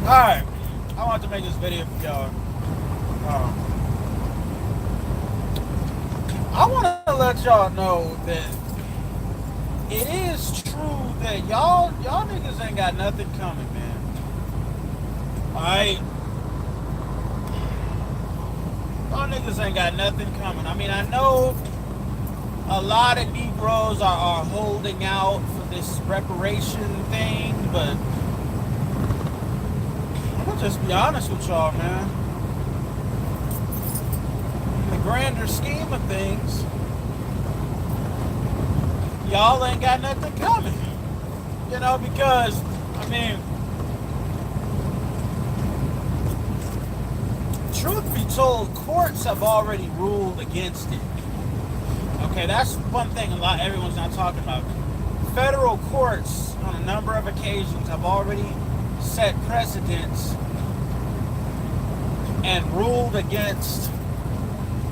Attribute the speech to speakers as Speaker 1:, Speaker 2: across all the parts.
Speaker 1: Alright, I want to make this video for y'all. I want to let y'all know that it is true that y'all niggas ain't got nothing coming, man. Alright? Y'all niggas ain't got nothing coming. I mean, I know a lot of Negroes are holding out for this reparation thing, but I'm gonna just be honest with y'all, man. In the grander scheme of things, y'all ain't got nothing coming. You know, because, I mean, truth be told, courts have already ruled against it. Okay, that's one thing everyone's not talking about. Federal courts, on a number of occasions, have already set precedents and ruled against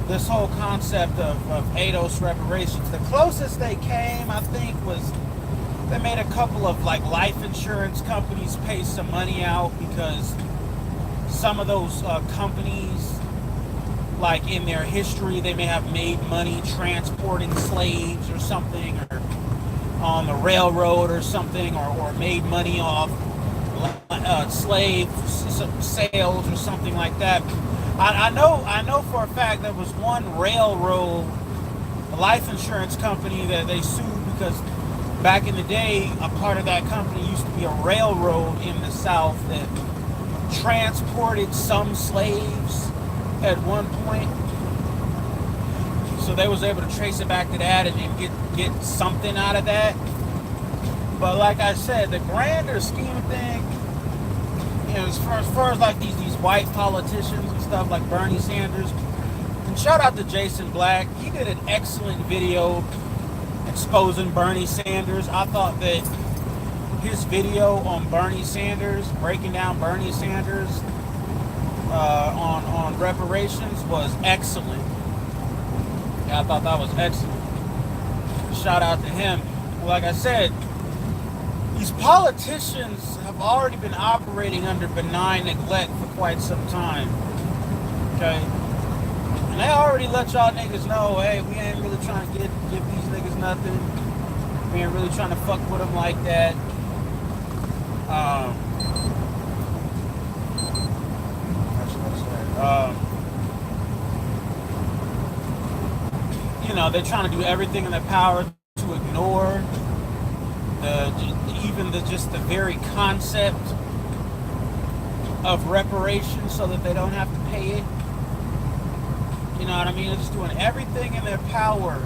Speaker 1: this whole concept of ADOS reparations. The closest they came, I think, was they made a couple of like life insurance companies pay some money out because some of those companies, like in their history, they may have made money transporting slaves or something, or on the railroad or something, or made money off slave sales or something like that. I know for a fact there was one railroad, a life insurance company that they sued because back in the day, a part of that company used to be a railroad in the South that transported some slaves at one point. So they was able to trace it back to that and get something out of that. But like I said, the grander scheme of things, you know, as far as like these white politicians and stuff like Bernie Sanders, and shout out to Jason Black. He did an excellent video exposing Bernie Sanders. I thought that his video on Bernie Sanders, breaking down Bernie Sanders on reparations was excellent. Yeah, I thought that was excellent. Shout out to him. Like I said, these politicians have already been operating under benign neglect for quite some time. Okay? And they already let y'all niggas know, hey, we ain't really trying to give these niggas nothing. We ain't really trying to fuck with them like that. You know, they're trying to do everything in their power to ignore just the very concept of reparations so that they don't have to pay it. You know what I mean? They're just doing everything in their power,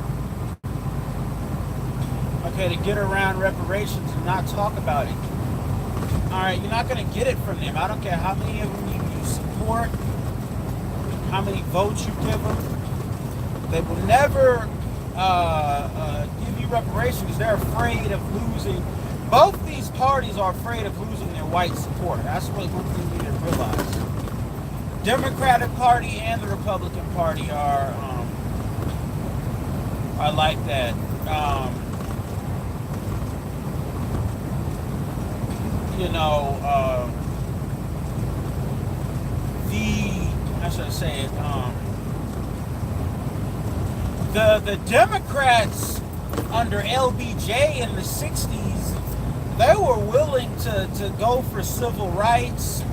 Speaker 1: okay, to get around reparations and not talk about it. Alright, you're not going to get it from them. I don't care how many of them you support, how many votes you give them. They will never give you reparations because they're afraid of losing. Both these parties are afraid of losing their white support. That's what one thing you need to realize. Democratic Party and the Republican Party are like that. You know, how should I say it? The Democrats under LBJ in the 60s, they were willing to go for civil rights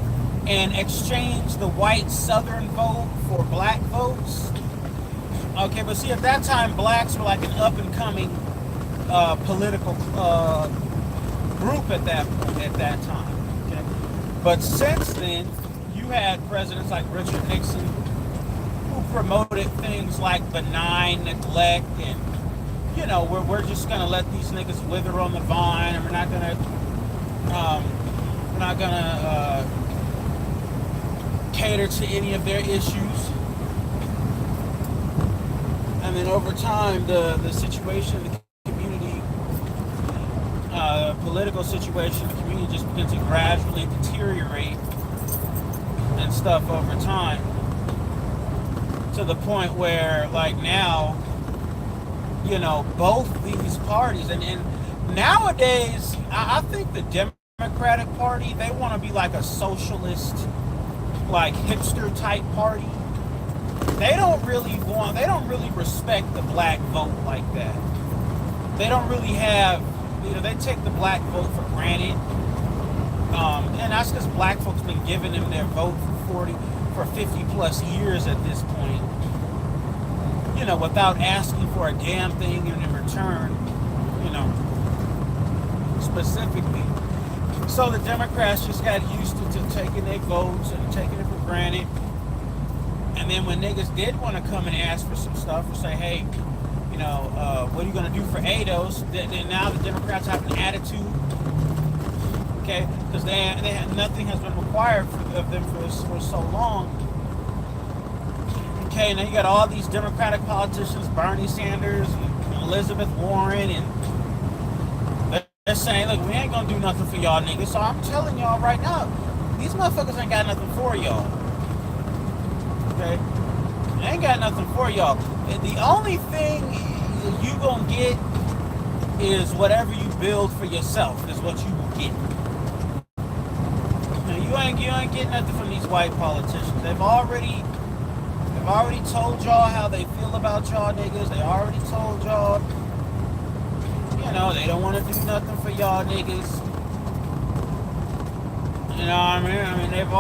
Speaker 1: and exchange the white Southern vote for black votes. Okay, but see, at that time, blacks were like an up-and-coming political group at that time. Okay? But since then, you had presidents like Richard Nixon who promoted things like benign neglect and, you know, we're just gonna let these niggas wither on the vine, and we're not gonna cater to any of their issues. And then over time, the situation, the community, political situation, the community just begins to gradually deteriorate and stuff over time, to the point where, like now, you know, both these parties, and nowadays, I think the Democratic Party, they want to be like a socialist, like hipster type party. They don't really respect the black vote like that. They don't really have, they take the black vote for granted. And that's because black folks been giving them their vote for 50 plus years at this point, without asking for a damn thing in return, specifically. So the Democrats just got used to taking their votes and taking it for granted. And then when niggas did want to come and ask for some stuff or say, hey, what are you going to do for ADOS? Then now the Democrats have an attitude, okay? Because nothing has been required of them for so long. Okay, now you got all these Democratic politicians, Bernie Sanders and Elizabeth Warren, and they're saying, look, we ain't going to do nothing for y'all niggas. So I'm telling y'all right now, these motherfuckers ain't got nothing for y'all. Okay? They ain't got nothing for y'all. The only thing you gonna get is whatever you build for yourself is what you will get. Now, you ain't getting nothing from these white politicians. They've already told y'all how they feel about y'all niggas. They already told y'all, they don't want to do nothing for y'all niggas. You know what I mean? I mean, they've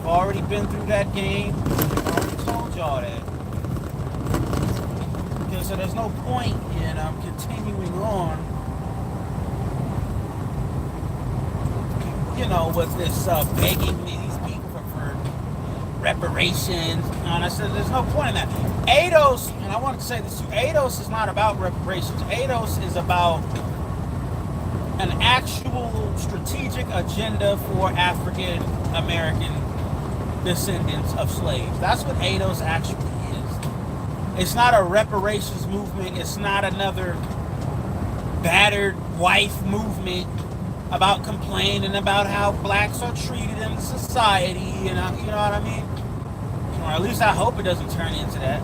Speaker 1: already been through that game. They've already told y'all that. Okay, so there's no point in continuing on, with this begging these people for reparations. And I said there's no point in that. ADOS, and I want to say this too, ADOS is not about reparations. ADOS is about an actual strategic agenda for African American descendants of slaves. That's what ADOS actually is. It's not a reparations movement. It's not another battered wife movement about complaining about how blacks are treated in society. You know what I mean? Or at least I hope it doesn't turn into that.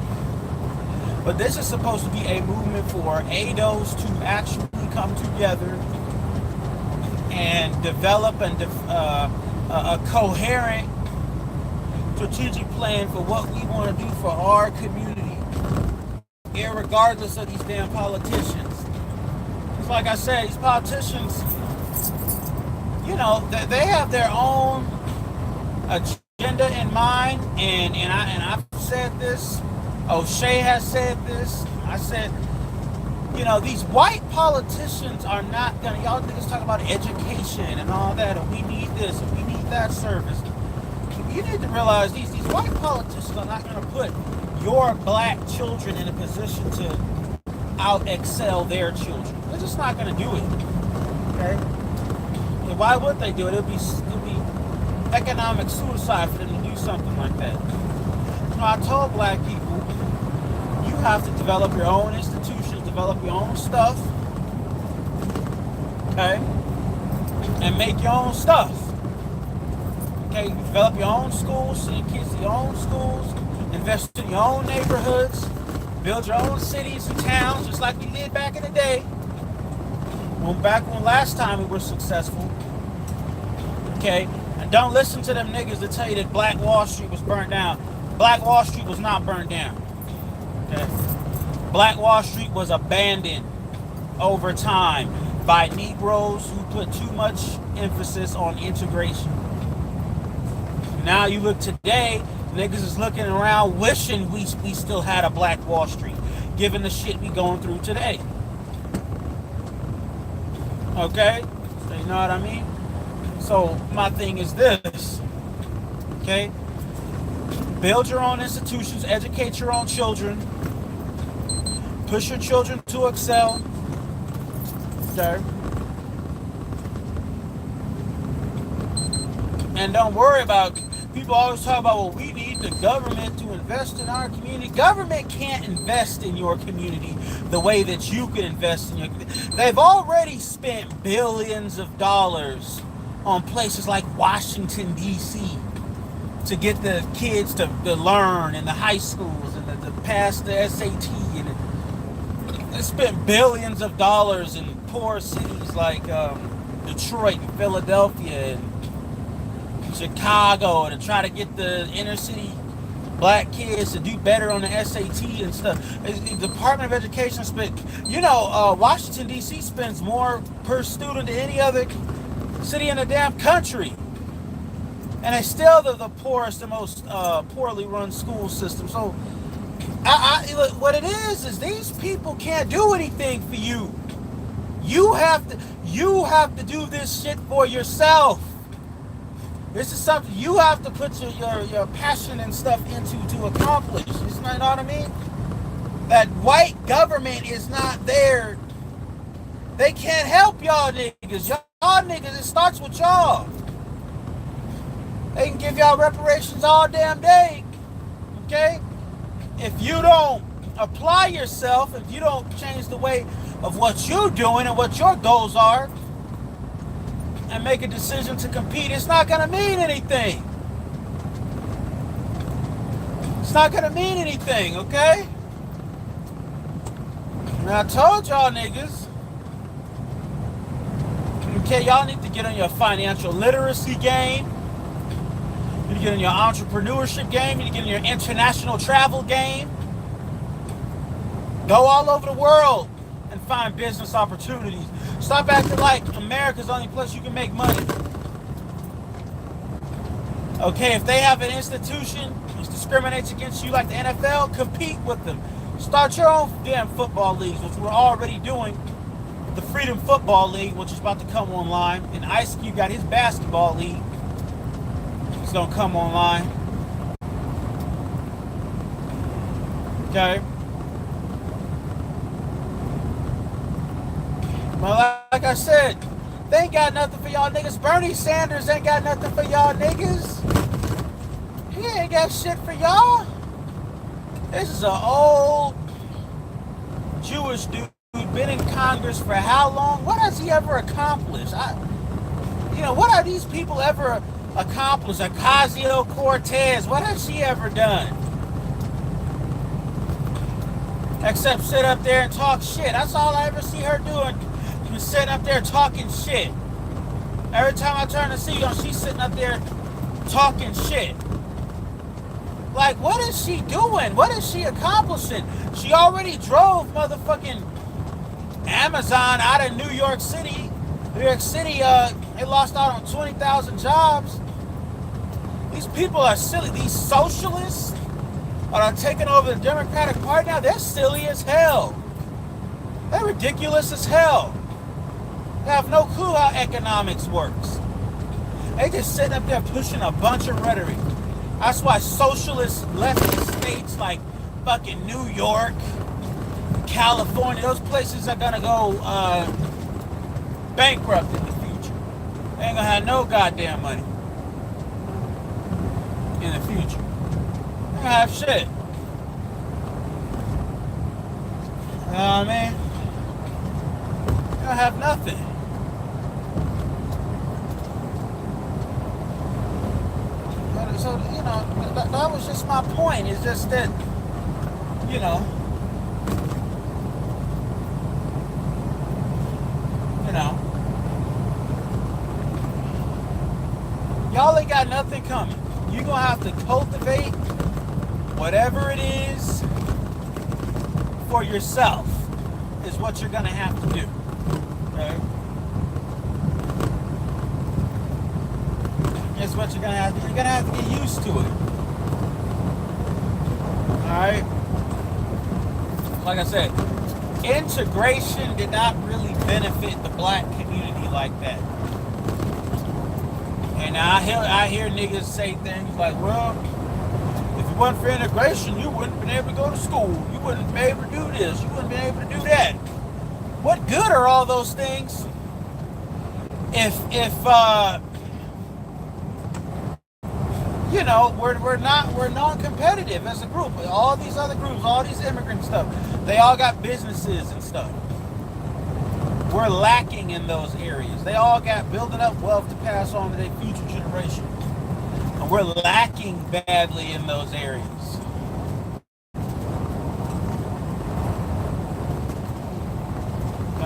Speaker 1: But this is supposed to be a movement for ADOS to actually come together and develop a coherent strategic plan for what we want to do for our community, irregardless of these damn politicians. It's like I said, these politicians, they have their own agenda in mind, and I've said this. O'Shea has said this. I said, these white politicians are not gonna. Y'all niggas talk about education and all that, and we need this and we need that service. You need to realize these white politicians are not going to put your black children in a position to out-excel their children. They're just not going to do it. Okay? And why would they do it? It would be economic suicide for them to do something like that. I told black people, you have to develop your own institutions, develop your own stuff, okay? And make your own stuff. Okay, develop your own schools, send your kids to your own schools, invest in your own neighborhoods, build your own cities and towns, just like we did back in the day. Back when last time we were successful. Okay, and don't listen to them niggas that tell you that Black Wall Street was burned down. Black Wall Street was not burned down. Okay, Black Wall Street was abandoned over time by Negroes who put too much emphasis on integration. Now you look today, niggas is looking around wishing we still had a Black Wall Street, given the shit we going through today. Okay? So you know what I mean? So my thing is this. Okay? Build your own institutions, educate your own children, push your children to excel. Okay? And don't worry about, people always talk about, well, we need the government to invest in our community. Government can't invest in your community the way that you can invest in your community. They've already spent billions of dollars on places like Washington, D.C. to get the kids to learn in the high schools and to pass the SAT. And They spent billions of dollars in poor cities like Detroit and Philadelphia and Chicago to try to get the inner city black kids to do better on the SAT and stuff. The Department of Education spent, Washington D.C. spends more per student than any other city in the damn country, and it's still the poorest and most poorly run school system. So, what it is these people can't do anything for you. You have to do this shit for yourself. This is something you have to put your passion and stuff into to accomplish. You know what I mean? That white government is not there. They can't help y'all niggas. Y'all niggas, it starts with y'all. They can give y'all reparations all damn day. Okay? If you don't apply yourself, if you don't change the way of what you're doing and what your goals are, and make a decision to compete, it's not going to mean anything. It's not going to mean anything, okay? And I told y'all niggas, okay, y'all need to get on your financial literacy game. You need to get on your entrepreneurship game. You need to get on your international travel game. Go all over the world and find business opportunities. Stop acting like America's the only place you can make money. Okay, if they have an institution which discriminates against you like the NFL, compete with them. Start your own damn football leagues, which we're already doing. The Freedom Football League, which is about to come online. And Ice Cube got his basketball league. It's going to come online. Okay. Well, like I said, they ain't got nothing for y'all niggas. Bernie Sanders ain't got nothing for y'all niggas. He ain't got shit for y'all. This is an old Jewish dude been in Congress for how long? What has he ever accomplished? What have these people ever accomplished? Ocasio-Cortez, what has she ever done? Except sit up there and talk shit. That's all I ever see her doing. She's sitting up there talking shit. Every time I turn to see her, she's sitting up there talking shit. Like, what is she doing? What is she accomplishing? She already drove motherfucking Amazon out of New York City. New York City, they lost out on 20,000 jobs. These people are silly. These socialists are taking over the Democratic Party now. They're silly as hell. They're ridiculous as hell. They have no clue how economics works. They just sitting up there pushing a bunch of rhetoric. That's why socialists left these states like fucking New York, California. Those places are gonna go bankrupt in the future. They ain't gonna have no goddamn money in the future. They gonna have shit. You know what I mean? They gonna have nothing. So, that was just my point. It's just that, y'all ain't got nothing coming. You're going to have to cultivate whatever it is for yourself is what you're going to have to do. Okay? It's what you're going to have to do. You're going to have to get used to it. Alright? Like I said, integration did not really benefit the black community like that. And I hear niggas say things like, well, if it wasn't for integration, you wouldn't have been able to go to school. You wouldn't have been able to do this. You wouldn't have been able to do that. What good are all those things if we're non-competitive as a group. All these other groups, all these immigrant stuff, they all got businesses and stuff. We're lacking in those areas. They all got building up wealth to pass on to their future generation. And we're lacking badly in those areas.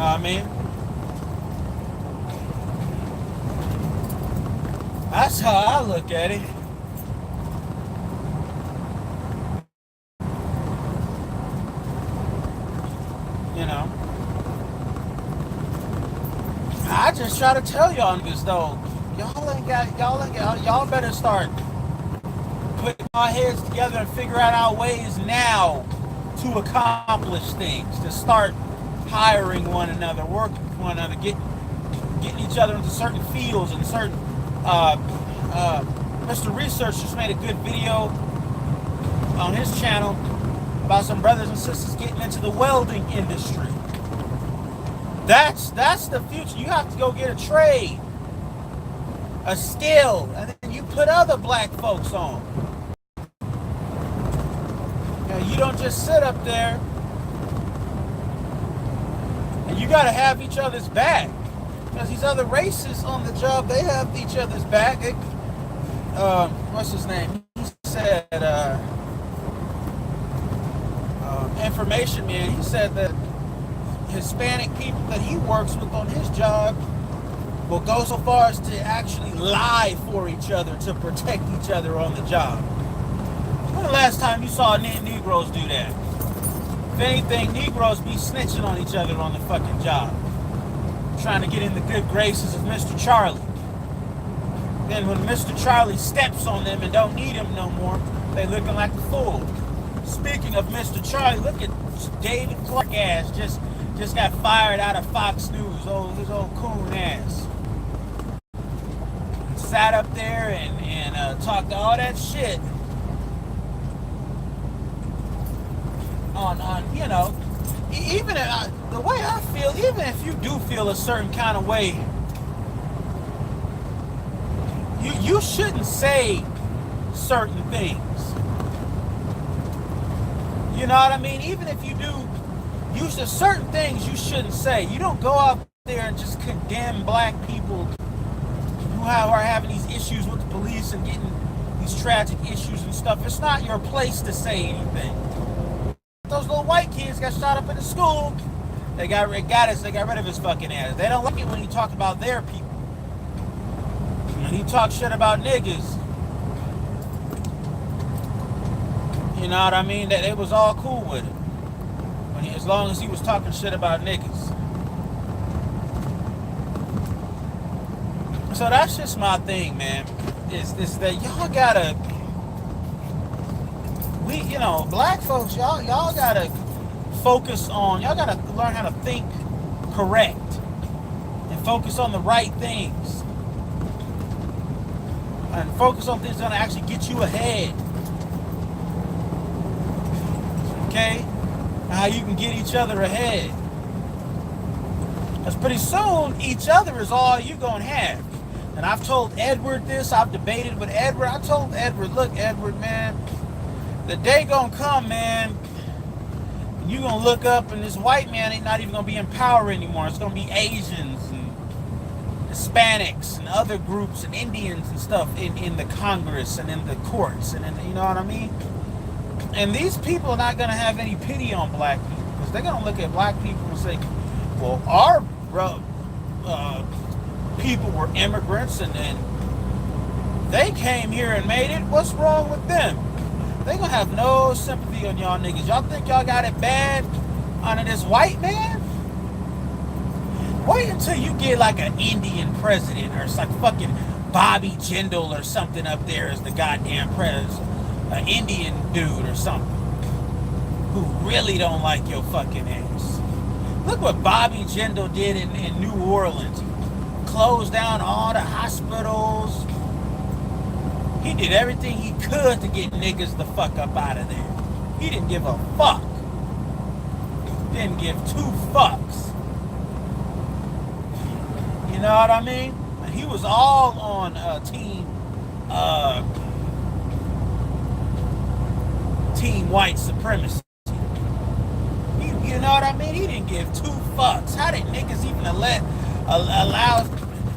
Speaker 1: what I mean? That's how I look at it. You know, I just try to tell y'all niggas though, y'all better start putting our heads together and figure out our ways now to accomplish things, to start hiring one another, working with one another, getting each other into certain fields and certain. Mr. Research just made a good video on his channel about some brothers and sisters getting into the welding industry. That's the future. You have to go get a trade, a skill, and then you put other black folks on. You don't just sit up there, and you got to have each other's back. Because these other races on the job, they have each other's back. What's his name? He said, information man, he said that Hispanic people that he works with on his job will go so far as to actually lie for each other to protect each other on the job. When the last time you saw Negroes do that? If anything, Negroes be snitching on each other on the fucking job, trying to get in the good graces of Mr. Charlie. Then when Mr. Charlie steps on them and don't need him no more, they looking like a fool. Speaking of Mr. Charlie, look at David Clark ass just got fired out of Fox News. His old coon ass. Sat up there and talked all that shit on you know, even the way I feel, even if you do feel a certain kind of way, you shouldn't say certain things. You know what I mean? Even if you do, use certain things you shouldn't say. You don't go out there and just condemn black people who are having these issues with the police and getting these tragic issues and stuff. It's not your place to say anything. Those little white kids got shot up in the school. They got rid of his fucking ass. They don't like it when you talk about their people. When he talks shit about niggas, you know what I mean? That it was all cool with it. As long as he was talking shit about niggas. So that's just my thing, man. Is that y'all gotta, black folks, y'all gotta focus on, y'all gotta learn how to think correct and focus on the right things. And focus on things that are gonna actually get you ahead. Okay? How you can get each other ahead. Because pretty soon, each other is all you gonna have. And I've told Edward this, I've debated with Edward. I told Edward, look, Edward, man, the day gonna come, man, and you gonna look up and this white man ain't not even gonna be in power anymore. It's gonna be Asians and Hispanics and other groups and Indians and stuff in the Congress and in the courts and you know what I mean? And these people are not going to have any pity on black people because they're going to look at black people and say, well, our people were immigrants and they came here and made it. What's wrong with them? They're going to have no sympathy on y'all niggas. Y'all think y'all got it bad under this white man? Wait until you get like an Indian president or it's like fucking Bobby Jindal or something up there as the goddamn president. An Indian dude or something who really don't like your fucking ass. Look what Bobby Jindal did in New Orleans. He closed down all the hospitals. He did everything he could to get niggas the fuck up out of there. He didn't give a fuck. Didn't give two fucks. You know what I mean? And he was all on team white supremacy. You know what I mean? He didn't give two fucks. How did niggas even allow?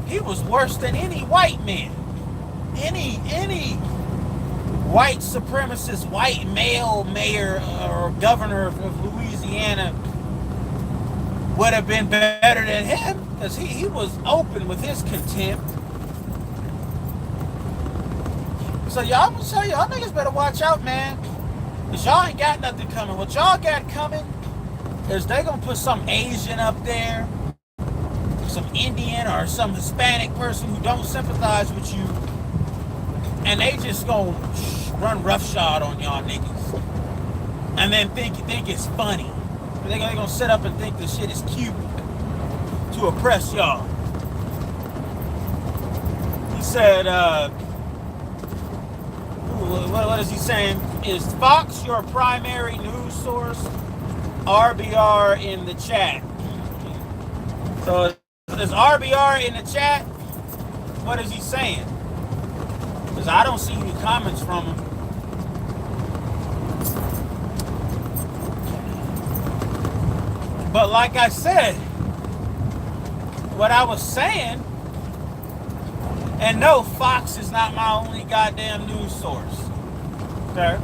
Speaker 1: He was worse than any white man. Any white supremacist, white male mayor or governor of Louisiana would have been better than him, because he was open with his contempt. So y'all, I'm gonna tell y'all niggas better watch out, man. Because y'all ain't got nothing coming. What y'all got coming is they gonna put some Asian up there, some Indian or some Hispanic person who don't sympathize with you, and they just gonna run roughshod on y'all niggas, and then think it's funny. They gonna sit up and think this shit is cute to oppress y'all. He said, what is he saying? Is Fox your primary news source? RBR in the chat. So is RBR in the chat? What is he saying? Because I don't see any comments from him. But like I said, what I was saying, and no, Fox is not my only goddamn news source. Okay?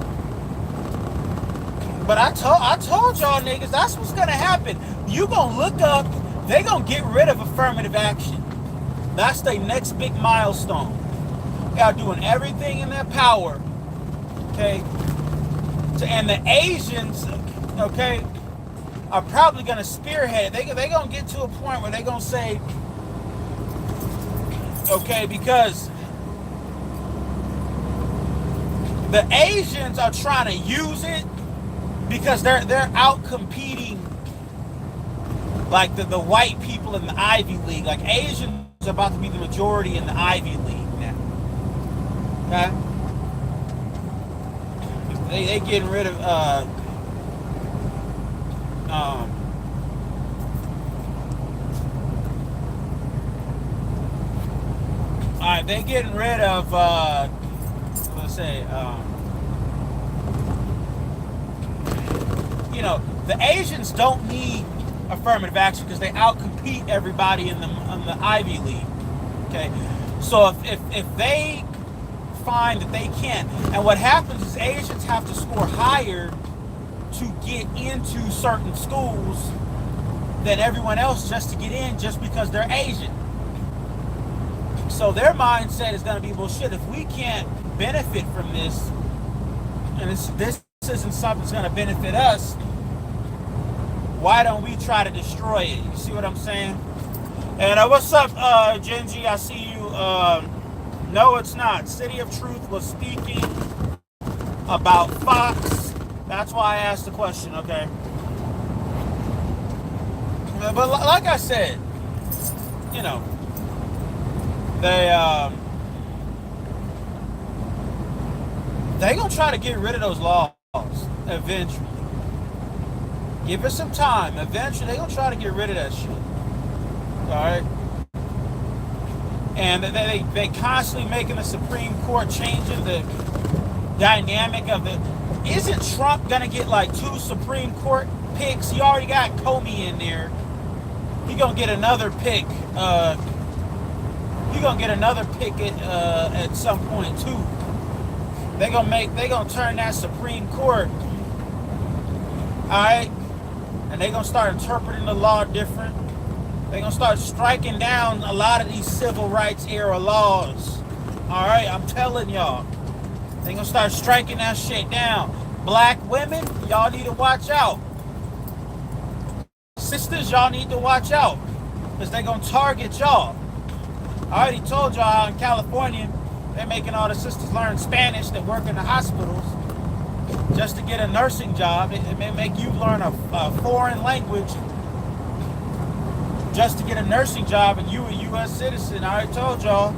Speaker 1: But I told y'all niggas, that's what's gonna happen. You gonna look up, they gonna get rid of affirmative action. That's their next big milestone. They are doing everything in their power, okay? And the Asians, okay, are probably gonna spearhead. They gonna get to a point where they gonna say, okay, because the Asians are trying to use it because they're out competing like the white people in the Ivy League. Like Asians are about to be the majority in the Ivy League now. Okay? They getting rid of alright, they getting rid of let's say you know, the Asians don't need affirmative action because they outcompete everybody in the Ivy League. Okay, so if they find that they can't, and what happens is Asians have to score higher to get into certain schools than everyone else just to get in, just because they're Asian. So their mindset is going to be, well, shit, if we can't benefit from this, and this isn't something that's going to benefit us, why don't we try to destroy it? You see what I'm saying? And what's up, Genji? I see you. No, it's not. City of Truth was speaking about Fox. That's why I asked the question, okay? But like I said, you know, they gonna try to get rid of those laws eventually. Give it some time. Eventually, they gonna try to get rid of that shit. All right. And they constantly making the Supreme Court changing the dynamic of the. Isn't Trump gonna get like 2 Supreme Court picks? He already got Comin in there. He gonna get another pick. He gonna get another pick at some point too. They gonna turn that Supreme Court. All right. And they're going to start interpreting the law different. They're going to start striking down a lot of these civil rights era laws. All right, I'm telling y'all. They're going to start striking that shit down. Black women, y'all need to watch out. Sisters, y'all need to watch out. Because they're going to target y'all. I already told y'all how in California, they're making all the sisters learn Spanish that work in the hospitals. Just to get a nursing job. It may make you learn a foreign language just to get a nursing job, and you a U.S. citizen. I already told y'all.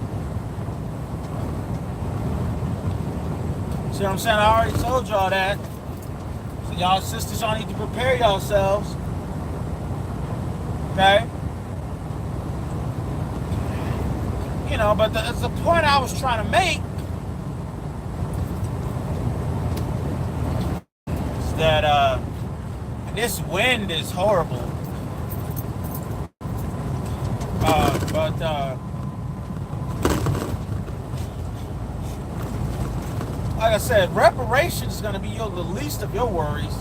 Speaker 1: See what I'm saying? I already told y'all that. So y'all sisters, y'all need to prepare yourselves. Okay? You know, but that's the point I was trying to make. That this wind is horrible, but like I said, reparations is going to be the least of your worries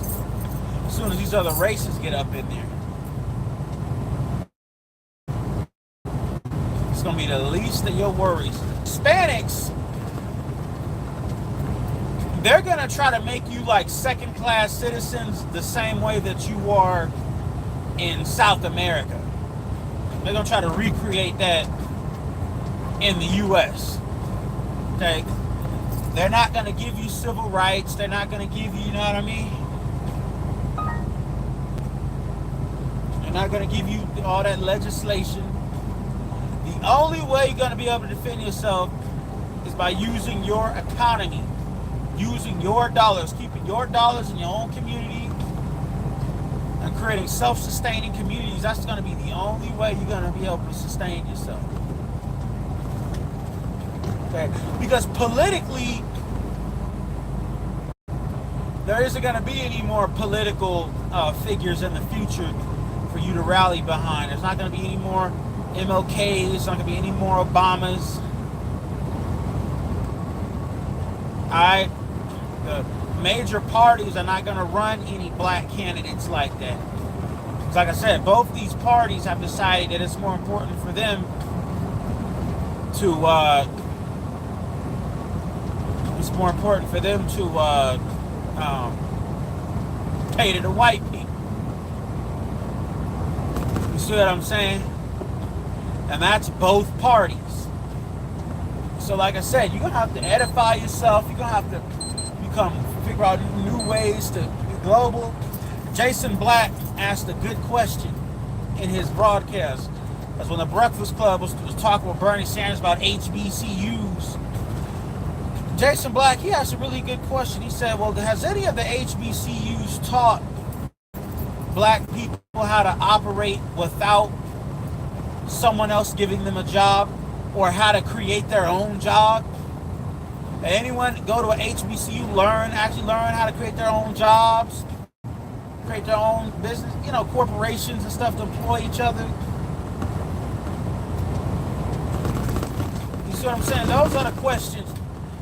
Speaker 1: as soon as these other races get up in there. It's going to be the least of your worries. Hispanics, they're going to try to make you like second-class citizens the same way that you are in South America. They're going to try to recreate that in the U.S. Okay? They're not going to give you civil rights. They're not going to give you, you know what I mean? They're not going to give you all that legislation. The only way you're going to be able to defend yourself is by using your economy, using your dollars, keeping your dollars in your own community, and creating self-sustaining communities. That's going to be the only way you're going to be able to sustain yourself. Okay? Because politically, there isn't going to be any more political figures in the future for you to rally behind. There's not going to be any more MLKs. There's not going to be any more Obamas. Alright? The major parties are not going to run any black candidates like that. Because like I said, both these parties have decided that it's more important for them to cater to white people. You see what I'm saying? And that's both parties. So like I said, you're going to have to edify yourself. You're going to have to figure out new ways to be global. Jason Black asked a good question in his broadcast. Because when the Breakfast Club was talking with Bernie Sanders about HBCUs, Jason Black, he asked a really good question. He said, well, has any of the HBCUs taught black people how to operate without someone else giving them a job, or how to create their own job? Anyone go to an HBCU, actually learn how to create their own jobs, create their own business, corporations and stuff to employ each other? You see what I'm saying? Those are the questions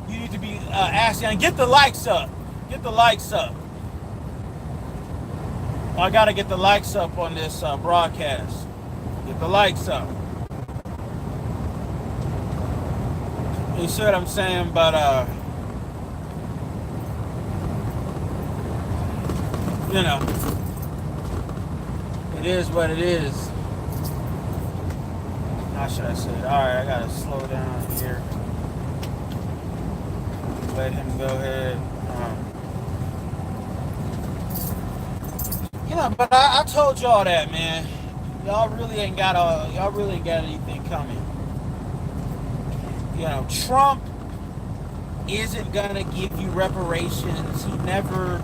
Speaker 1: you need to be asking. And get the likes up. Get the likes up. I got to get the likes up on this broadcast. Get the likes up. You see what I'm saying? But, it is what it is. How should I say it? Alright, I got to slow down here. Let him go ahead. But I told y'all that, man. Y'all really ain't got anything coming. Trump isn't gonna give you reparations. He never,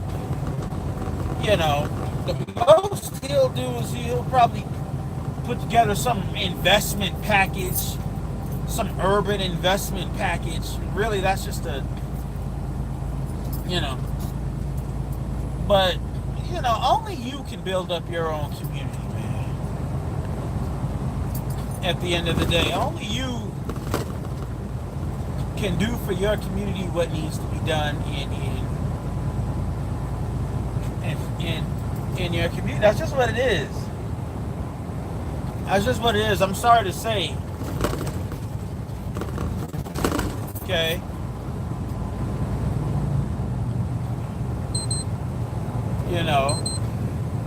Speaker 1: the most he'll do is he'll probably put together some investment package, some urban investment package. Really, that's just but only you can build up your own community, man. At the end of the day, only you can do for your community what needs to be done in your community. That's just what it is. That's just what it is. I'm sorry to say. Okay.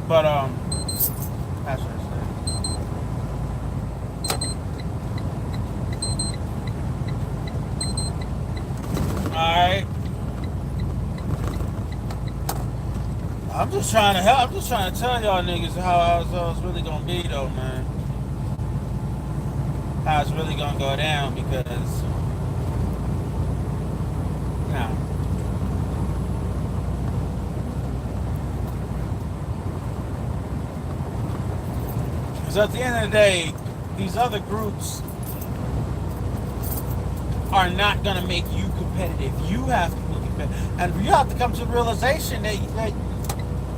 Speaker 1: But that's what I say. Alright. I'm just trying to help. I'm just trying to tell y'all niggas how it's really gonna be though, man. How it's really gonna go down, because at the end of the day, these other groups are not going to make you competitive. You have to be competitive. And you have to come to the realization that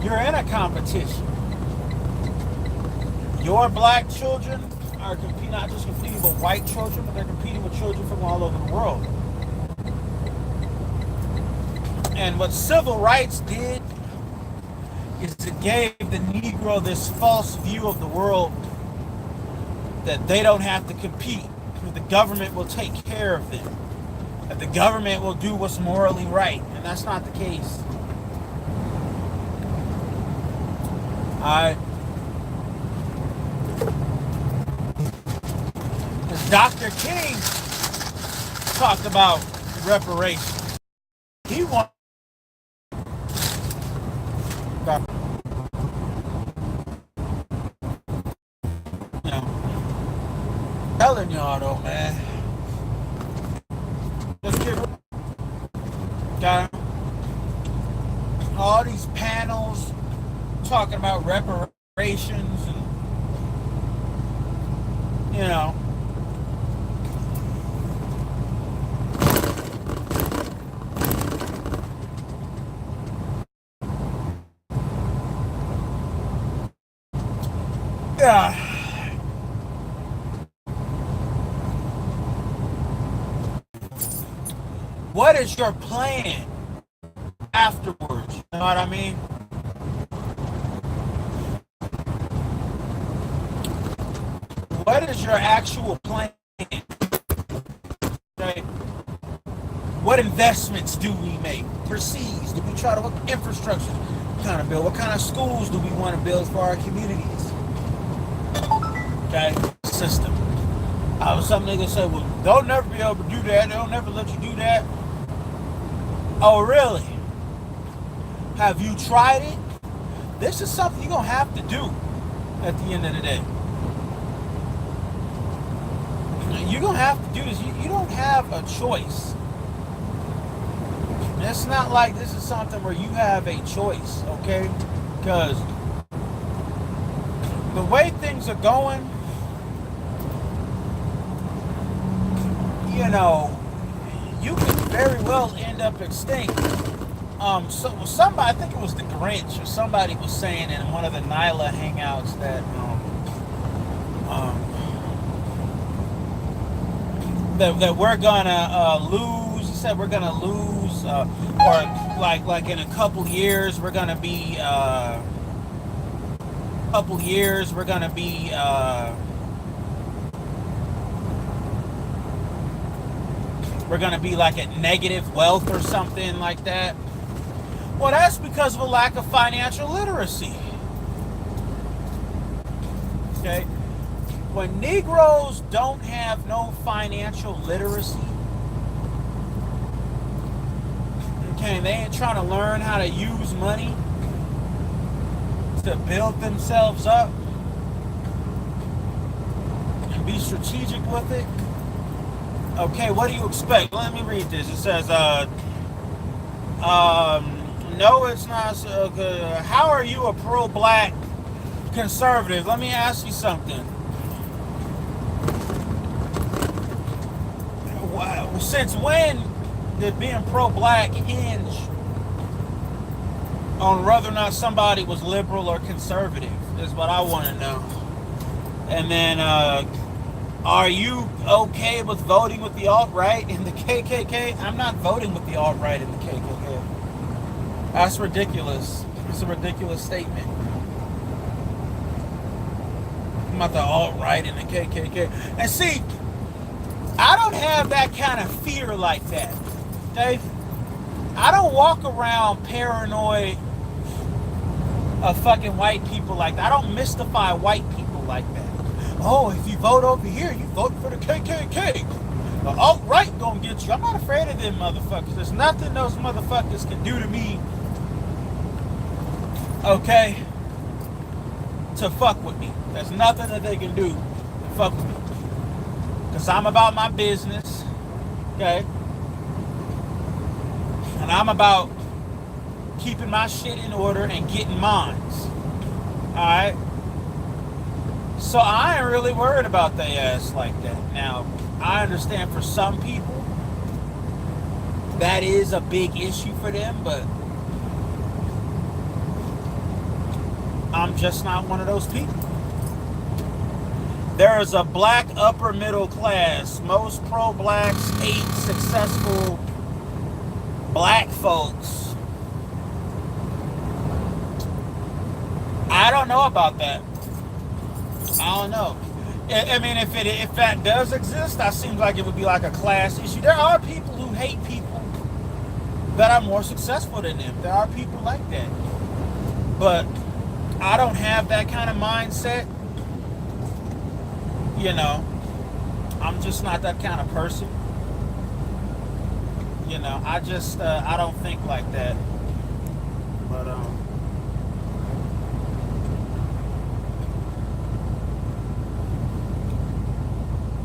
Speaker 1: you're in a competition. Your black children are not just competing with white children, but they're competing with children from all over the world. And what civil rights did is it gave the Negro this false view of the world that they don't have to compete. that the government will take care of them, that the government will do what's morally right, and that's not the case. Alright. Dr. King talked about reparations. He wanted, you know, telling y'all though, man. Let's get got all these panels talking about reparations and, you know. Yeah. What is your plan afterwards? You know what I mean? What is your actual plan? Okay. What investments do we make? Overseas? Do we try to, what infrastructure kind of build? What kind of schools do we want to build for our communities? Okay, system. Some niggas say, well, they'll never be able to do that. They'll never let you do that. Oh, really? Have you tried it? This is something you're going to have to do at the end of the day. You're going to have to do this. You don't have a choice. It's not like this is something where you have a choice, okay? Because the way things are going, you know, you could very well end up extinct. So somebody, I think it was the Grinch or somebody was saying in one of the Nyla hangouts that that we're gonna lose. He said we're gonna lose, or like in a couple years we're gonna be we're gonna be like at negative wealth or something like that. Well, that's because of a lack of financial literacy. Okay? When Negroes don't have no financial literacy, okay, they ain't trying to learn how to use money to build themselves up and be strategic with it. Okay, what do you expect? Let me read this. It says, no, it's not. How are you a pro-black conservative? Let me ask you something. Since when did being pro-black hinge on whether or not somebody was liberal or conservative? Is what I want to know. And then, are you okay with voting with the alt-right and the KKK? I'm not voting with the alt-right and the KKK. That's ridiculous. It's a ridiculous statement. I'm about the alt-right and the KKK. And see, I don't have that kind of fear like that. Okay? I don't walk around paranoid of fucking white people like that. I don't mystify white people like that. Oh, if you vote over here, you vote for the KKK. The alt-right gonna get you. I'm not afraid of them motherfuckers. There's nothing those motherfuckers can do to me, okay, to fuck with me. There's nothing that they can do to fuck with me. Because I'm about my business, okay? And I'm about keeping my shit in order and getting mines. Alright? So I ain't really worried about they ass like that. Now, I understand for some people that is a big issue for them, but I'm just not one of those people. There is a black upper middle class. Most pro-blacks hate successful black folks. I don't know about that. I don't know. I mean, if that does exist, that seems like it would be like a class issue. There are people who hate people that are more successful than them. There are people like that. But I don't have that kind of mindset. You know, I'm just not that kind of person. You know, I don't think like that. But,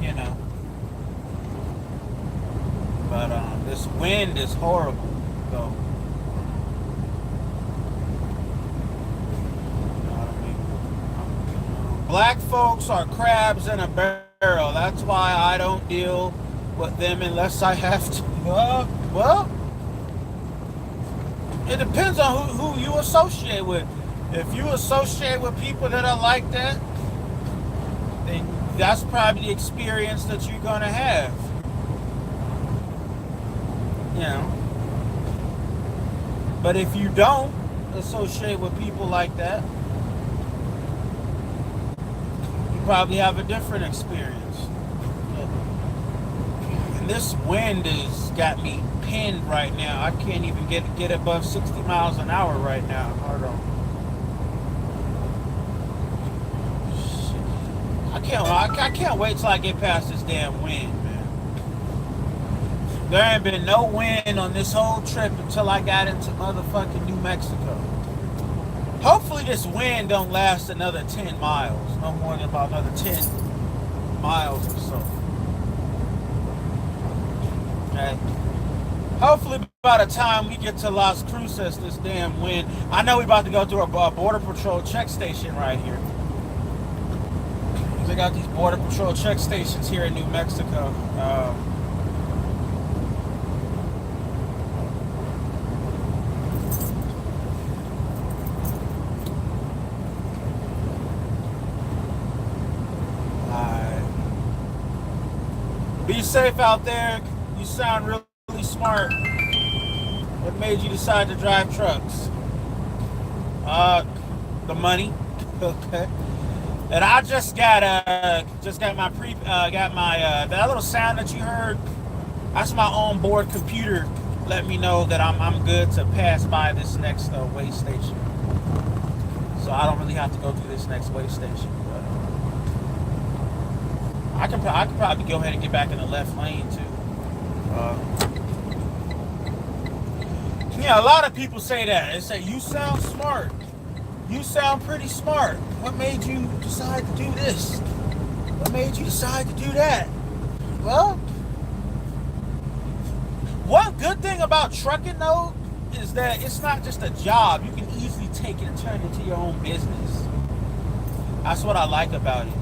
Speaker 1: you know, but, this wind is horrible, though. You know what I mean? Black folks are crabs in a barrel. That's why I don't deal with them unless I have to. Well, it depends on who you associate with. If you associate with people that are like that, then that's probably the experience that you're gonna have. You know. But if you don't associate with people like that, you probably have a different experience. And this wind has got me pinned right now. I can't even get above 60 miles an hour right now. Hold on. I can't wait till I get past this damn wind, man. There ain't been no wind on this whole trip until I got into motherfucking New Mexico. Hopefully this wind don't last another 10 miles. No more than about another 10 miles or so. Okay. Hopefully by the time we get to Las Cruces, this damn wind. I know we about to go through a border patrol check station right here. They got these border patrol check stations here in New Mexico. Be safe out there. You sound really smart. What made you decide to drive trucks? The money. Okay. And I just got my that little sound that you heard. That's my onboard computer. Let me know that I'm good to pass by this next way station. So I don't really have to go through this next way station. But I can probably go ahead and get back in the left lane too. Yeah, a lot of people say that. They say you sound smart. You sound pretty smart. What made you decide to do this? What made you decide to do that? Well, one good thing about trucking though is that it's not just a job. You can easily take it and turn it into your own business. That's what I like about it.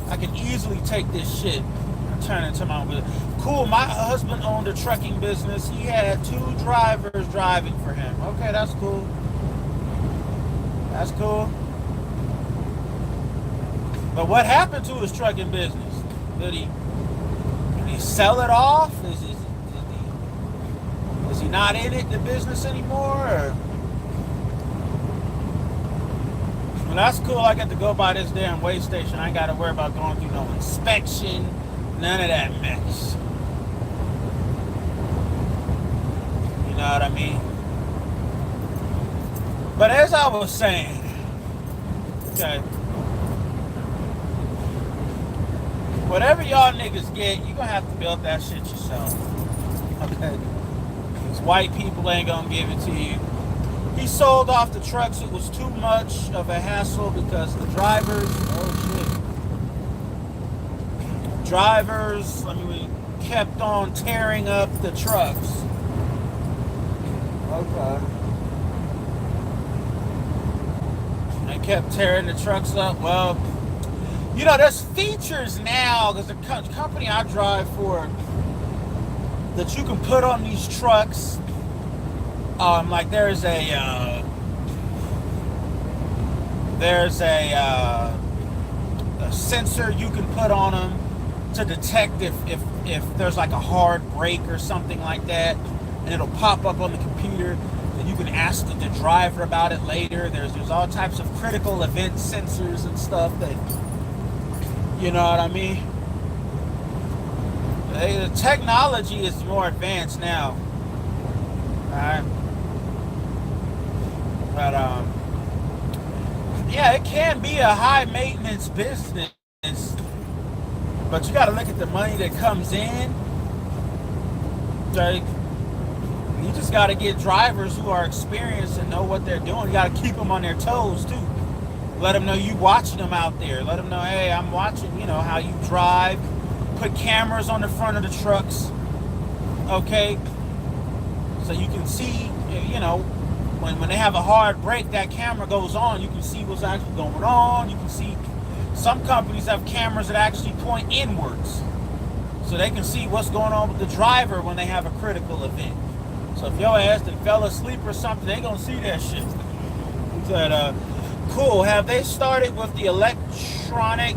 Speaker 1: I can easily take this shit and turn it into my own business. Cool, my husband owned a trucking business. He had 2 drivers driving for him. Okay, that's cool. That's cool. But what happened to his trucking business? Did he sell it off? Is he not in it, the business anymore? Or? Well, that's cool. I get to go by this damn weigh station. I ain't got to worry about going through no inspection. None of that mess. You know what I mean? But as I was saying, okay, whatever y'all niggas get, you're gonna have to build that shit yourself. Okay? Because white people ain't gonna give it to you. He sold off the trucks. It was too much of a hassle because the drivers, we kept on tearing up the trucks. Okay. Kept tearing the trucks up. Well, you know, there's features now because the company I drive for that you can put on these trucks. Like there's a sensor you can put on them to detect if there's like a hard brake or something like that, and it'll pop up on the computer. You can ask the driver about it later. There's all types of critical event sensors and stuff that You know what I mean? The technology is more advanced now. Alright? But, yeah, it can be a high maintenance business, but you got to look at the money that comes in. Like, you just got to get drivers who are experienced and know what they're doing. You got to keep them on their toes too. Let them know you watching them out there. Let them know, hey, I'm watching, how you drive. Put cameras on the front of the trucks, okay? So you can see, when they have a hard break, that camera goes on. You can see what's actually going on. You can see some companies have cameras that actually point inwards, so they can see what's going on with the driver when they have a critical event. So if your ass that fell asleep or something, they gonna see that shit. But cool. Have they started with the electronic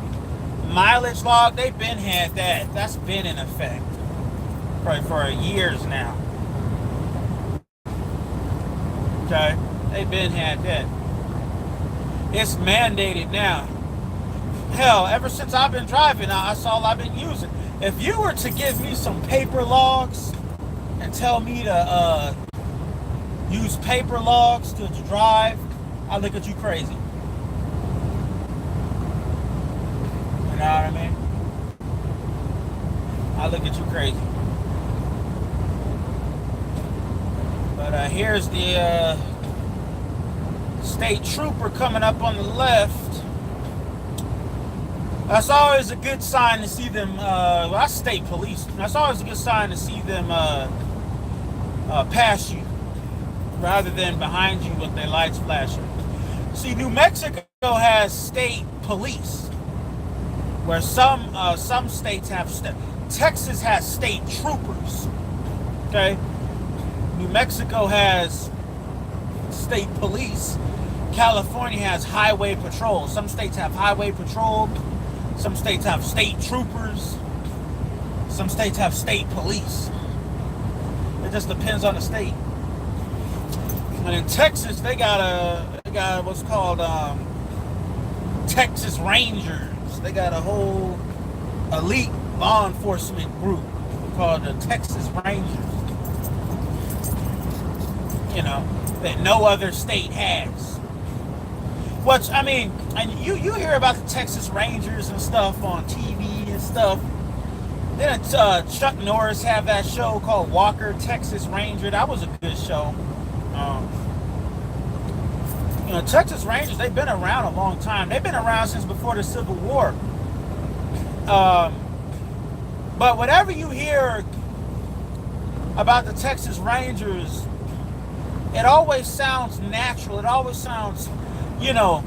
Speaker 1: mileage log? They've been had that. That's been in effect probably for years now. Okay, they've been had that. It's mandated now. Hell, ever since I've been driving, that's all I've been using. If you were to give me some paper logs and tell me to use paper logs to drive, I look at you crazy. You know what I mean? I look at you crazy. But here's the state trooper coming up on the left. That's always a good sign to see them. That's state police. That's always a good sign to see them pass you rather than behind you with their lights flashing. See, New Mexico has state police, where some states have Texas has state troopers. Okay, New Mexico has state police. California has highway patrol. Some states have highway patrol. Some states have state troopers. Some states have state police. It just depends on the state. And in Texas, they got what's called Texas Rangers. They got a whole elite law enforcement group called the Texas Rangers. That no other state has. Which, I mean, and you hear about the Texas Rangers and stuff on TV and stuff. Then Chuck Norris have that show called Walker, Texas Ranger. That was a good show. Texas Rangers, they've been around a long time. They've been around since before the Civil War. But whatever you hear about the Texas Rangers, it always sounds natural. It always sounds, that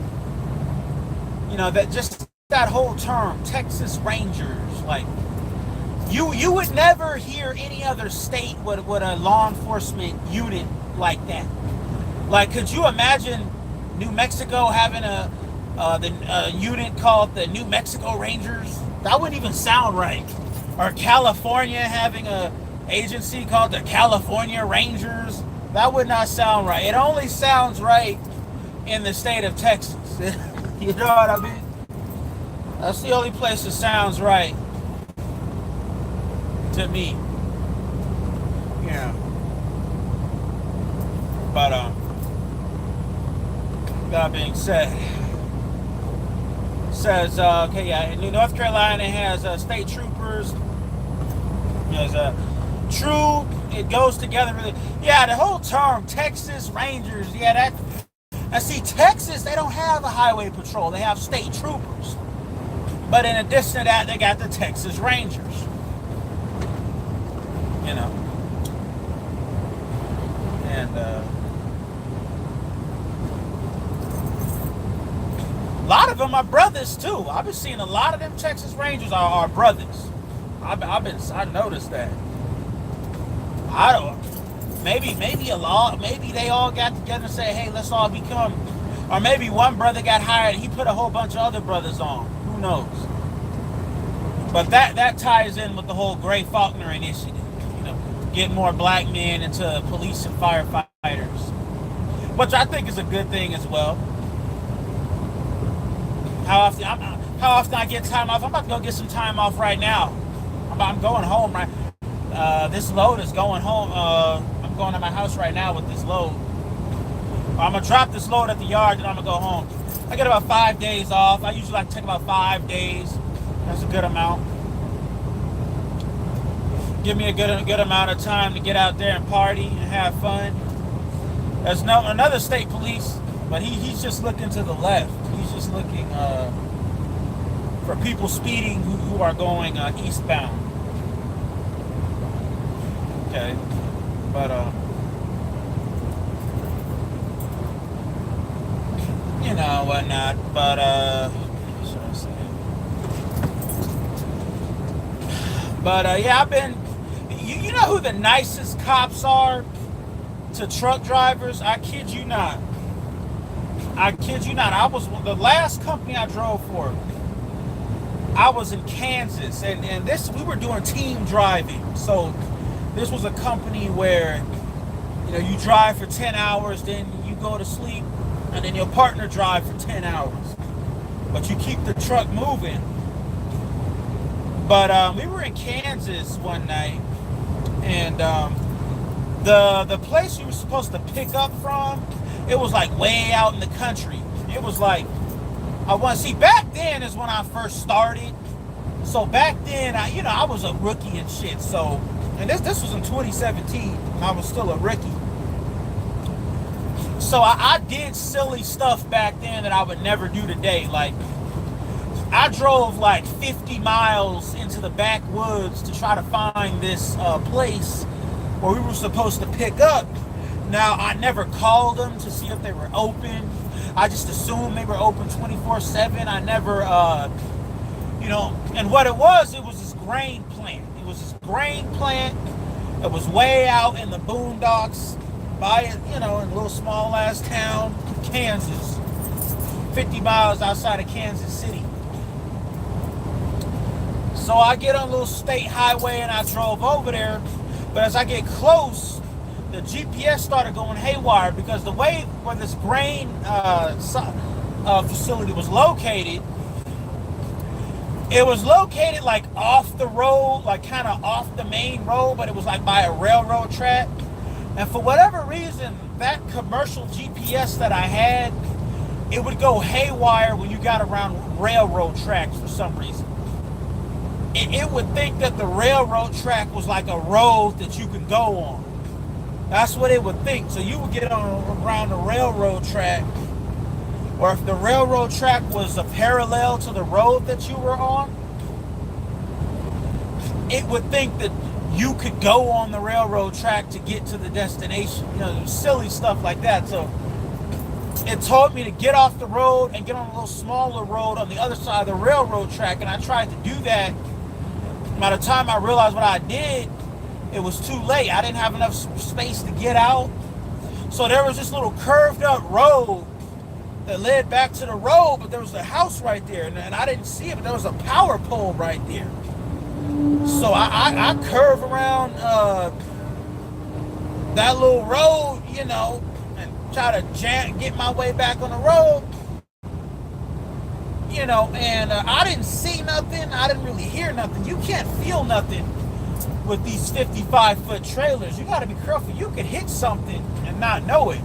Speaker 1: just that whole term, Texas Rangers, like you would never hear any other state with a law enforcement unit like that. Like, could you imagine New Mexico having a unit called the New Mexico Rangers? That wouldn't even sound right. Or California having a agency called the California Rangers? That would not sound right. It only sounds right in the state of Texas. You know what I mean? That's the only place that sounds right to me. Yeah. But that being said, says okay, yeah, in North Carolina has state troopers. There's true. It goes together really. Yeah, the whole term Texas Rangers. Yeah, that. And see, Texas, they don't have a highway patrol. They have state troopers. But in addition to that, they got the Texas Rangers. And a lot of them are brothers too. I've been seeing a lot of them Texas Rangers are brothers. I noticed that. I don't. Maybe they all got together and said, hey, let's all become. Or maybe one brother got hired. He put a whole bunch of other brothers on. Who knows? But that ties in with the whole Gray Faulkner initiative. Get more black men into police and firefighters, which I think is a good thing as well. How often how often I get time off. I'm about to go get some time off right now. I'm going home right. This load is going home. I'm going to my house right now with this load. I'm gonna drop this load at the yard, and I'm gonna go home. I get about 5 days off. I usually like to take about 5 days. That's a good amount. Give me a good amount of time to get out there and party and have fun. There's another state police, but he's just looking to the left. He's just looking for people speeding who are going eastbound. Okay, but you know, whatnot. But what should I say? But yeah, I've been. You know who the nicest cops are to truck drivers? I kid you not. I kid you not. I was the last company I drove for. I was in Kansas, and this we were doing team driving. So this was a company where, you know, you drive for 10 hours, then you go to sleep, and then your partner drive for 10 hours. But you keep the truck moving. But we were in Kansas one night, and the place you were supposed to pick up from, it was like way out in the country. It was like, I want to see, back then is when I first started. So back then, I was a rookie and shit. So, and this was in 2017. I was still a rookie. So I did silly stuff back then that I would never do today. Like, I drove like 50 miles into the backwoods to try to find this place where we were supposed to pick up. Now, I never called them to see if they were open. I just assumed they were open 24/7. I never, and what it was this grain plant. It was this grain plant that was way out in the boondocks by, in a little small ass town, Kansas, 50 miles outside of Kansas City. So I get on a little state highway and I drove over there. But as I get close, the GPS started going haywire because the way where this grain facility was located, it was located like off the road, like kind of off the main road, but it was like by a railroad track. And for whatever reason, that commercial GPS that I had, it would go haywire when you got around railroad tracks for some reason. It would think that the railroad track was like a road that you could go on. That's what it would think. So you would get around the railroad track, or if the railroad track was a parallel to the road that you were on, it would think that you could go on the railroad track to get to the destination. Silly stuff like that. So it told me to get off the road and get on a little smaller road on the other side of the railroad track, and I tried to do that. By the time I realized what I did, it was too late. I didn't have enough space to get out. So there was this little curved up road that led back to the road, but there was a house right there, and I didn't see it, but there was a power pole right there. So I curve around that little road, and try to get my way back on the road. And I didn't see nothing. I didn't really hear nothing. You can't feel nothing with these 55-foot trailers. You got to be careful. You could hit something and not know it.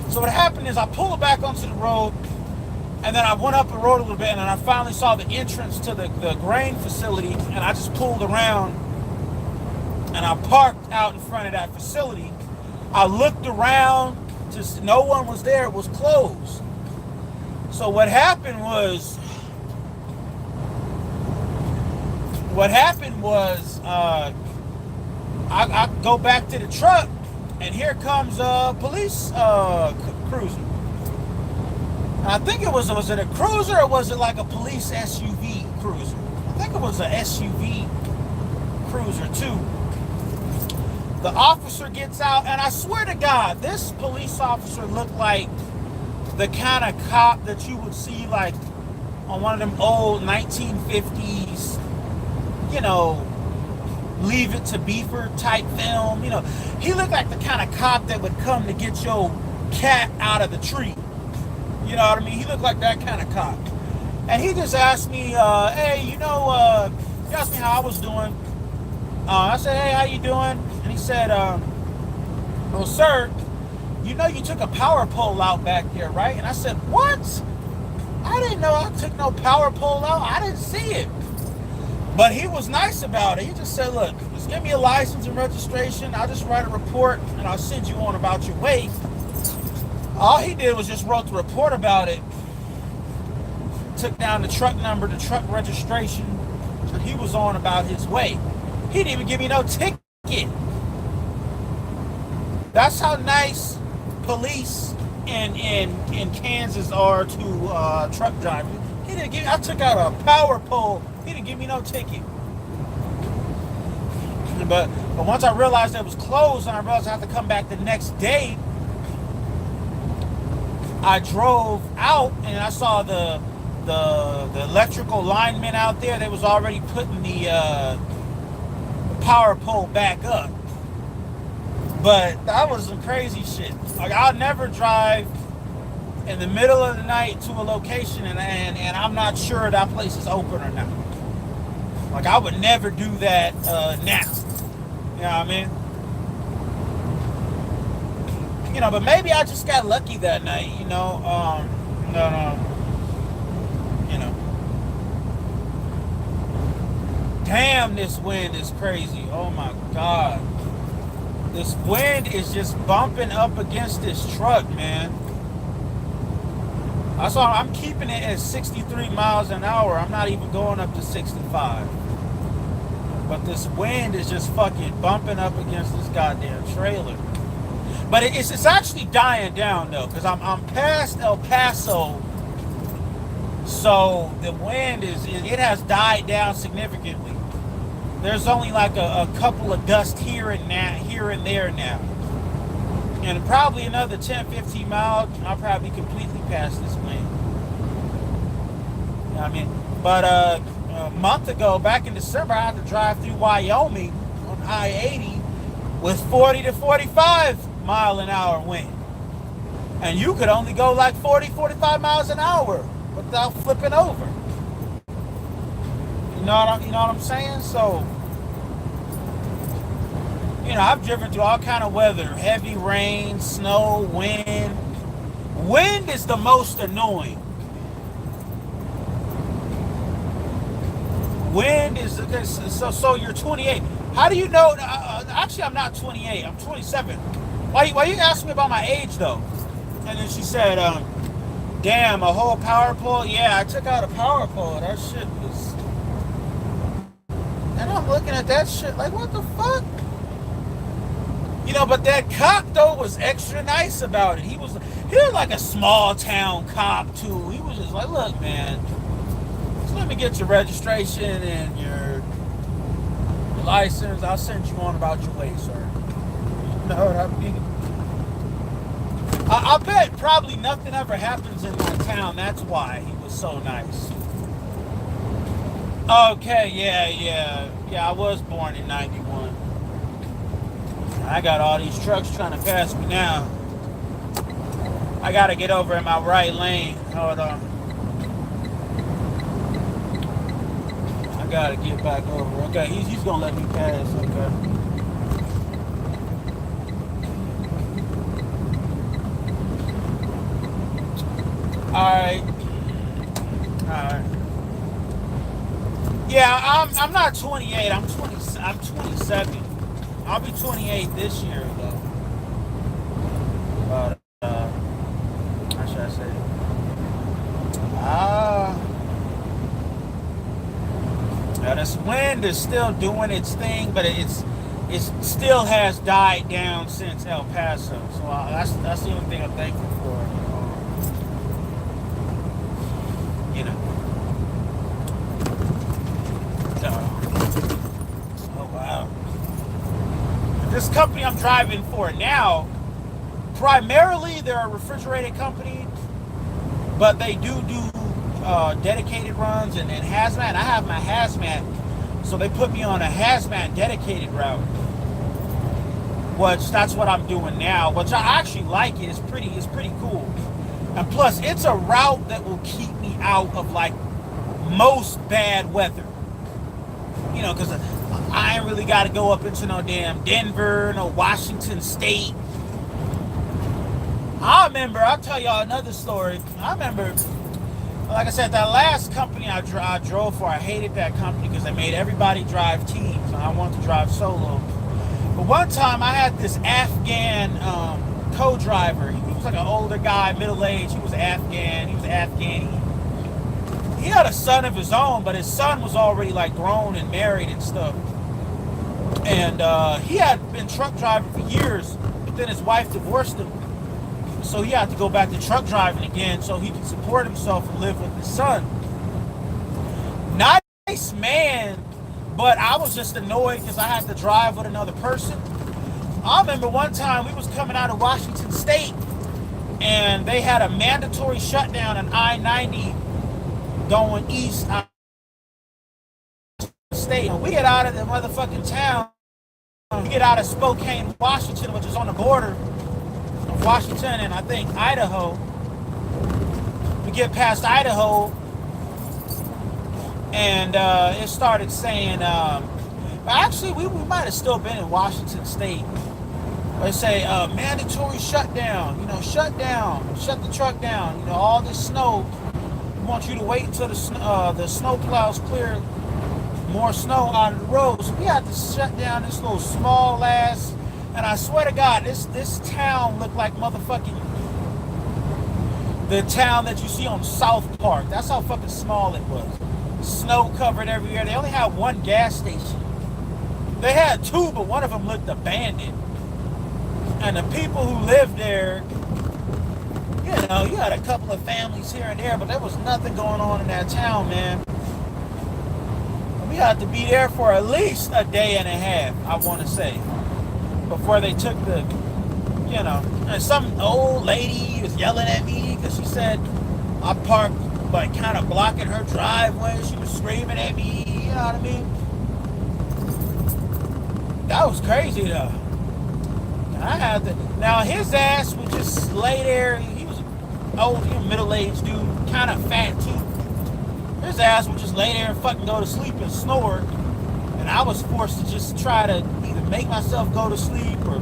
Speaker 1: So what happened is I pulled back onto the road, and then I went up the road a little bit, and then I finally saw the entrance to the grain facility, and I just pulled around, and I parked out in front of that facility. I looked around, just no one was there. It was closed. So what happened was I go back to the truck, and here comes a police cruiser. And I think it was it a cruiser, or was it like a police SUV cruiser? I think it was a SUV cruiser too. The officer gets out, and I swear to God, this police officer looked like the kind of cop that you would see like on one of them old 1950s, Leave It to Beaver type film. He looked like the kind of cop that would come to get your cat out of the tree. You know what I mean? He looked like that kind of cop. And he just asked me, hey, he asked me how I was doing. I said, hey, how you doing? And he said, well, sir, you know you took a power pole out back there, right? And I said, what? I didn't know I took no power pole out. I didn't see it. But he was nice about it. He just said, look, just give me a license and registration. I'll just write a report and I'll send you on about your way. All he did was just wrote the report about it, took down the truck number, the truck registration, and he was on about his way. He didn't even give me no ticket. That's how nice police in Kansas are to truck drivers. He didn't give me, I took out a power pole. He didn't give me no ticket. But once I realized it was closed and I realized I had to come back the next day, I drove out and I saw the electrical linemen out there. They was already putting the power pole back up. But that was some crazy shit. Like, I'll never drive in the middle of the night to a location and I'm not sure that place is open or not. Like, I would never do that now. You know what I mean? But maybe I just got lucky that night, Damn, this wind is crazy. Oh my God. This wind is just bumping up against this truck, man. I'm keeping it at 63 miles an hour. I'm not even going up to 65. But this wind is just fucking bumping up against this goddamn trailer. But it's actually dying down though, because I'm past El Paso. So the wind it has died down significantly. There's only like a couple of gusts here and there now. And probably another 10, 15 miles, I'll probably be completely past this wind. You know what I mean? But a month ago, back in December, I had to drive through Wyoming on I-80 with 40 to 45 mile an hour wind. And you could only go like 40, 45 miles an hour without flipping over. You know what I'm saying? So, I've driven through all kind of weather. Heavy rain, snow, wind. Wind is the most annoying. Wind is, okay, so you're 28. How do you know? Actually, I'm not 28. I'm 27. Why you asking me about my age, though? And then she said, damn, a whole power pole? Yeah, I took out a power pole. That shit was... And I'm looking at that shit like, what the fuck? But that cop, though, was extra nice about it. He was like a small town cop, too. He was just like, look, man, just let me get your registration and your license. I'll send you on about your way, sir. You know what I mean? I bet probably nothing ever happens in my town. That's why he was so nice. Okay, yeah. I was born in 91. I got all these trucks trying to pass me now. I gotta get over in my right lane. Hold on. I gotta get back over. Okay, he's gonna let me pass. Okay. Alright. Yeah, I'm not 28. I'm 27. I'll be 28 this year, though. But, how should I say? Now this wind is still doing its thing, but it still has died down since El Paso. So that's the only thing I'm thankful for. Oh wow. This company I'm driving for now, primarily they're a refrigerated company, but they do dedicated runs and hazmat. I have my hazmat, so they put me on a hazmat dedicated route, which that's what I'm doing now, which I actually like it. It's pretty cool. And plus, it's a route that will keep me out of like most bad weather. You know, because I ain't really got to go up into no damn Denver, no Washington State. I'll tell y'all another story. I remember, like I said, that last company I drove for, I hated that company because they made everybody drive teams, and I wanted to drive solo. But one time I had this Afghan co-driver. He was like an older guy, middle-aged. He was Afghan. He had a son of his own, but his son was already like grown and married and stuff. And he had been truck driving for years, but then his wife divorced him. So he had to go back to truck driving again so he could support himself and live with his son. Nice man, but I was just annoyed because I had to drive with another person. I remember one time we was coming out of Washington State and they had a mandatory shutdown on I-90 going east out of the state. And we get out of the motherfucking town. We get out of Spokane, Washington, which is on the border of Washington and I think Idaho. We get past Idaho and it started saying, but actually we might have still been in Washington State. They say mandatory shutdown, you know, shut the truck down, you know, all this snow. We want you to wait until the snow plows clear more snow out of the road. So we had to shut down this little small ass. And I swear to God, this town looked like motherfucking the town that you see on South Park. That's how fucking small it was. Snow covered everywhere. They only had one gas station. They had two, but one of them looked abandoned. And the people who lived there, you know, you had a couple of families here and there, but there was nothing going on in that town, man. We had to be there for at least a day and a half, I want to say, before they took the, you know, and some old lady was yelling at me because she said I parked like kind of blocking her driveway. She was screaming at me, you know what I mean? That was crazy though. I had to, now his ass would just lay there. He was an old, middle-aged dude, kind of fat too. His ass would just lay there and fucking go to sleep and snore. And I was forced to just try to either make myself go to sleep or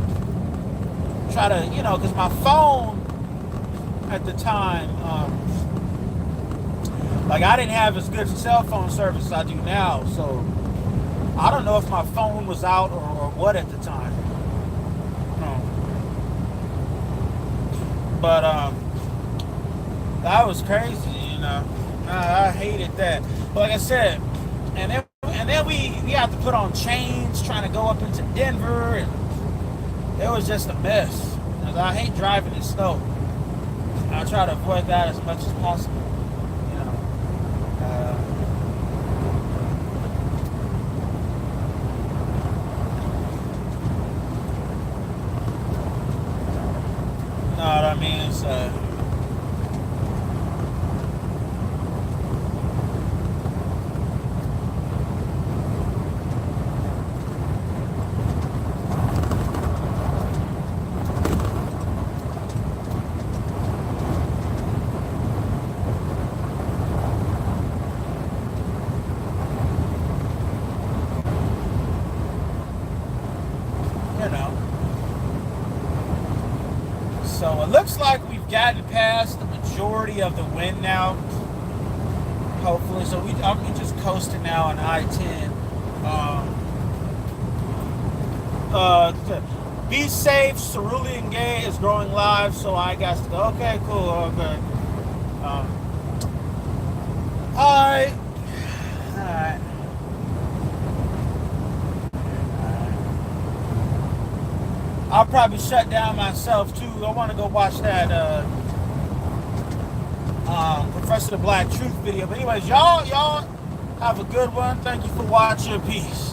Speaker 1: try to, you know, because my phone at the time, like I didn't have as good cell phone service as I do now. So I don't know if my phone was out or what at the time. But that was crazy, you know. I hated that. But like I said, and then we had to put on chains trying to go up into Denver, and it was just a mess. I hate driving in snow. I try to avoid that as much as possible. You know. Know what I mean? It's so it looks like we've gotten past the majority of the wind now. Hopefully, so I'm just coasting now on I-10. Be safe. Cerulean Gay is growing live, so I got to go. Okay, cool. Okay. All right. I'll probably shut down myself too. I want to go watch that Professor the Black Truth video. But anyways, y'all have a good one. Thank you for watching. Peace.